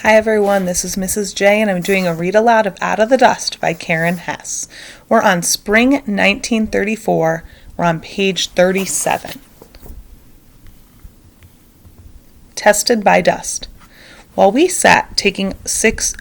Hi everyone, this is Mrs. J and I'm doing a read aloud of Out of the Dust by Karen Hess. We're on spring 1934. We're on page 37. Tested by dust. While we sat taking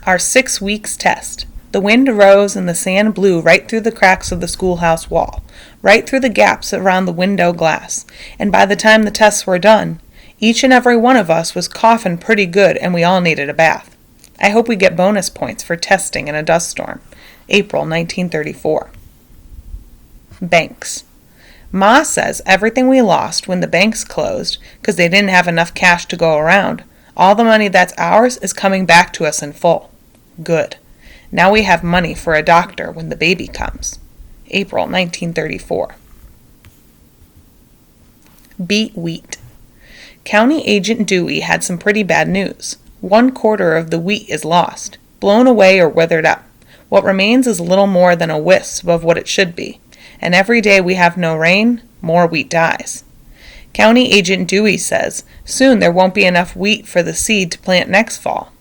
our 6 weeks test, the wind rose and the sand blew right through the cracks of the schoolhouse wall, right through the gaps around the window glass, and by the time the tests were done, each and every one of us was coughing pretty good and we all needed a bath. I hope we get bonus points for testing in a dust storm. April 1934. Banks. Ma says everything we lost when the banks closed, because they didn't have enough cash to go around, all the money that's ours is coming back to us in full. Good. Now we have money for a doctor when the baby comes. April 1934. Beet wheat. County Agent Dewey had some pretty bad news. 1/4 of the wheat is lost, blown away or withered up. What remains is little more than a wisp of what it should be, and every day we have no rain, more wheat dies. County Agent Dewey says soon there won't be enough wheat for the seed to plant next fall.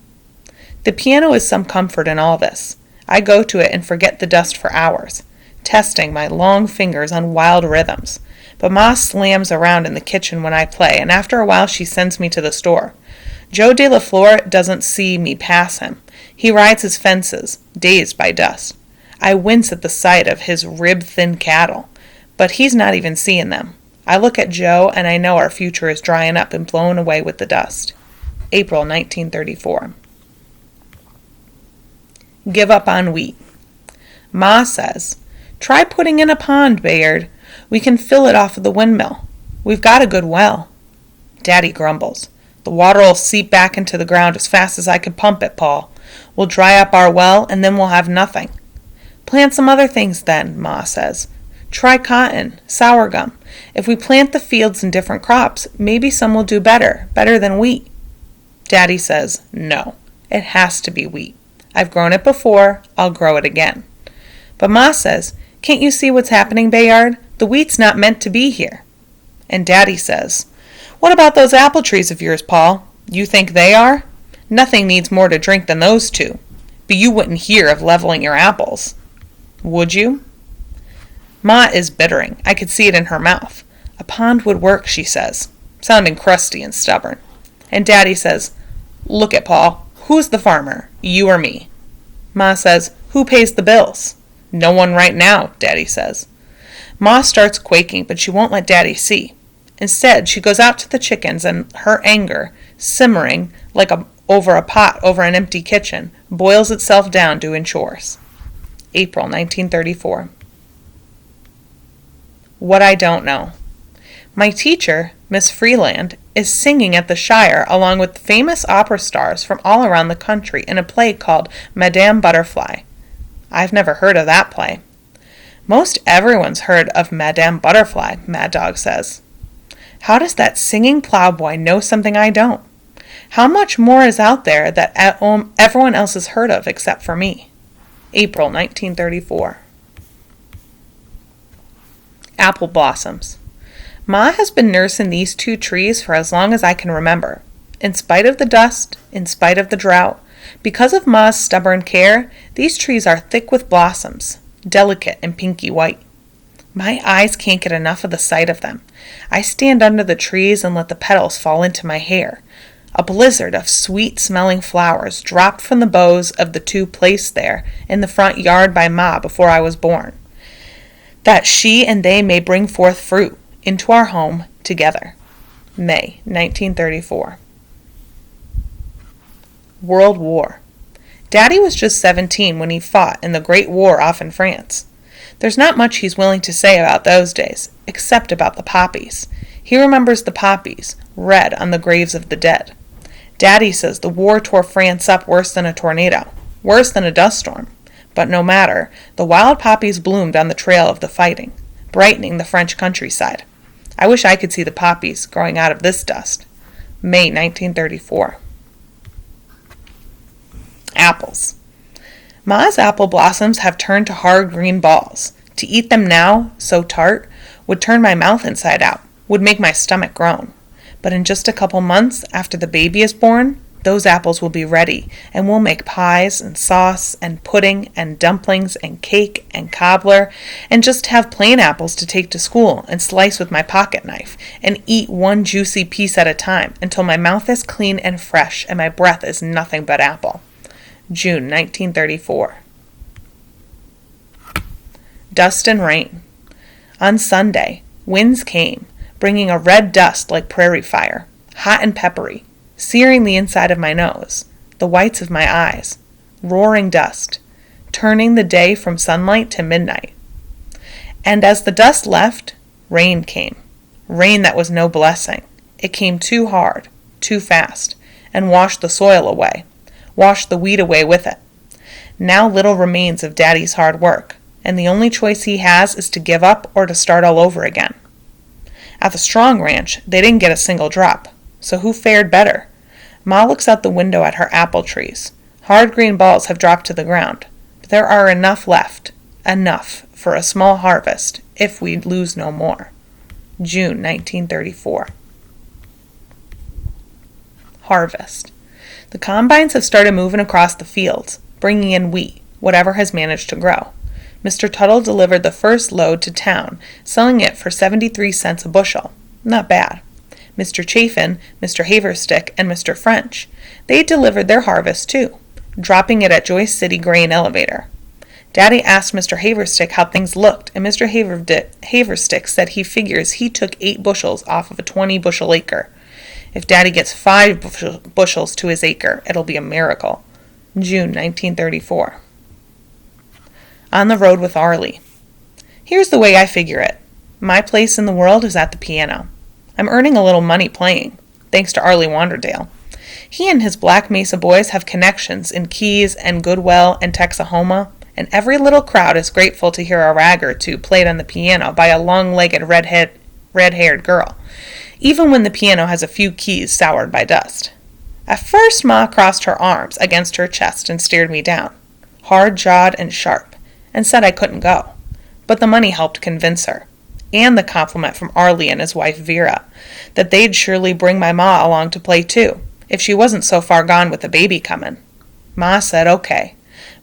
The piano is some comfort in all this. I go to it and forget the dust for hours, testing my long fingers on wild rhythms. But Ma slams around in the kitchen when I play, and after a while she sends me to the store. Joe de la Flor doesn't see me pass him. He rides his fences, dazed by dust. I wince at the sight of his rib-thin cattle, but he's not even seeing them. I look at Joe, and I know our future is drying up and blown away with the dust. April 1934. Give up on wheat. Ma says, "Try putting in a pond, Bayard. We can fill it off of the windmill. We've got a good well." Daddy grumbles. "The water'll seep back into the ground as fast as I can pump it, Paul. We'll dry up our well, and then we'll have nothing." "Plant some other things then," Ma says. "Try cotton, sorghum. If we plant the fields in different crops, maybe some will do better than wheat." Daddy says, "No, it has to be wheat. I've grown it before, I'll grow it again." But Ma says, "Can't you see what's happening, Bayard? The wheat's not meant to be here." And Daddy says, "What about those apple trees of yours, Paul? You think they are? Nothing needs more to drink than those two. But you wouldn't hear of leveling your apples. Would you?" Ma is bittering. I could see it in her mouth. "A pond would work," she says, sounding crusty and stubborn. And Daddy says, "Look at Paul. Who's the farmer, you or me?" Ma says, "Who pays the bills?" "No one right now," Daddy says. Ma starts quaking, but she won't let Daddy see. Instead, she goes out to the chickens, and her anger, simmering over a pot over an empty kitchen, boils itself down doing chores. April 1934. What I don't know. My teacher, Miss Freeland, is singing at the Shire along with famous opera stars from all around the country in a play called Madame Butterfly. I've never heard of that play. Most everyone's heard of Madame Butterfly, Mad Dog says. How does that singing plowboy know something I don't? How much more is out there that everyone else has heard of except for me? April 1934. Apple blossoms. Ma has been nursing these 2 trees for as long as I can remember. In spite of the dust, in spite of the drought, because of Ma's stubborn care, these trees are thick with blossoms, delicate and pinky white. My eyes can't get enough of the sight of them. I stand under the trees and let the petals fall into my hair. A blizzard of sweet-smelling flowers dropped from the bows of the 2 placed there in the front yard by Ma before I was born, that she and they may bring forth fruit into our home together. May 1934. World War. Daddy was just 17 when he fought in the Great War off in France. There's not much he's willing to say about those days, except about the poppies. He remembers the poppies, red on the graves of the dead. Daddy says the war tore France up worse than a tornado, worse than a dust storm. But no matter, the wild poppies bloomed on the trail of the fighting, brightening the French countryside. I wish I could see the poppies growing out of this dust. May 1934. Apples. Ma's apple blossoms have turned to hard green balls. To eat them now, so tart, would turn my mouth inside out, would make my stomach groan. But in just a couple months after the baby is born, Those apples will be ready, and we'll make pies and sauce and pudding and dumplings and cake and cobbler, and just have plain apples to take to school and slice with my pocket knife and eat one juicy piece at a time until my mouth is clean and fresh and my breath is nothing but apple. June 1934. Dust and rain. On Sunday, winds came, bringing a red dust like prairie fire, hot and peppery, searing the inside of my nose, the whites of my eyes, roaring dust, turning the day from sunlight to midnight. And as the dust left, rain came, rain that was no blessing. It came too hard, too fast, and washed the soil away, washed the wheat away with it. Now little remains of Daddy's hard work, and the only choice he has is to give up or to start all over again. At the Strong Ranch, they didn't get a single drop, so who fared better? Ma looks out the window at her apple trees. Hard green balls have dropped to the ground, but there are enough left, enough for a small harvest, if we lose no more. June 1934. Harvest. The combines have started moving across the fields, bringing in wheat, whatever has managed to grow. Mr. Tuttle delivered the first load to town, selling it for 73 cents a bushel. Not bad. Mr. Chafin, Mr. Haverstick, and Mr. French. They delivered their harvest, too, dropping it at Joyce City Grain Elevator. Daddy asked Mr. Haverstick how things looked, and Mr. Haverstick said he figures he took 8 bushels off of a 20-bushel acre. If Daddy gets 5 bushels to his acre, it'll be a miracle. June 1934. On the road with Arley. Here's the way I figure it. My place in the world is at the piano. I'm earning a little money playing, thanks to Arley Wanderdale. He and his Black Mesa boys have connections in Keys and Goodwell and Texahoma, and every little crowd is grateful to hear a rag or two played on the piano by a long-legged red-haired girl, even when the piano has a few keys soured by dust. At first Ma crossed her arms against her chest and stared me down, hard-jawed and sharp, and said I couldn't go. But the money helped convince her, and the compliment from Arley and his wife Vera, that they'd surely bring my Ma along to play too, if she wasn't so far gone with the baby comin'. Ma said okay,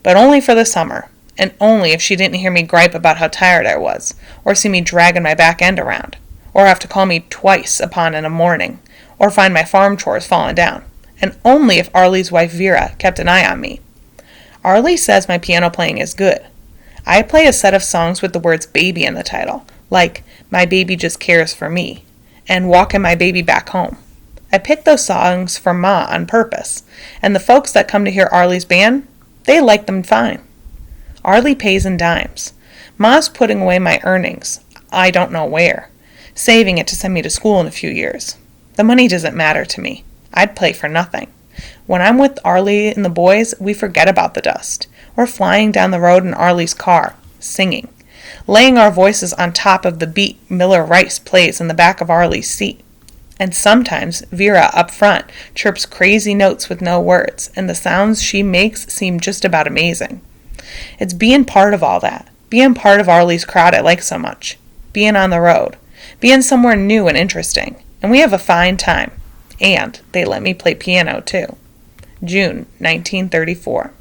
but only for the summer, and only if she didn't hear me gripe about how tired I was, or see me dragging my back end around, or have to call me twice upon in a morning, or find my farm chores falling down, and only if Arley's wife Vera kept an eye on me. Arley says my piano playing is good. I play a set of songs with the words baby in the title, like My Baby Just Cares for Me, and Walkin' My Baby Back Home. I picked those songs for Ma on purpose, and the folks that come to hear Arley's band, they like them fine. Arley pays in dimes. Ma's putting away my earnings, I don't know where, saving it to send me to school in a few years. The money doesn't matter to me. I'd play for nothing. When I'm with Arley and the boys, we forget about the dust. We're flying down the road in Arley's car, singing, laying our voices on top of the beat Miller Rice plays in the back of Arley's seat. And sometimes Vera up front chirps crazy notes with no words, and the sounds she makes seem just about amazing. It's being part of all that, being part of Arley's crowd I like so much, being on the road, being somewhere new and interesting, and we have a fine time. And they let me play piano too. June 1934.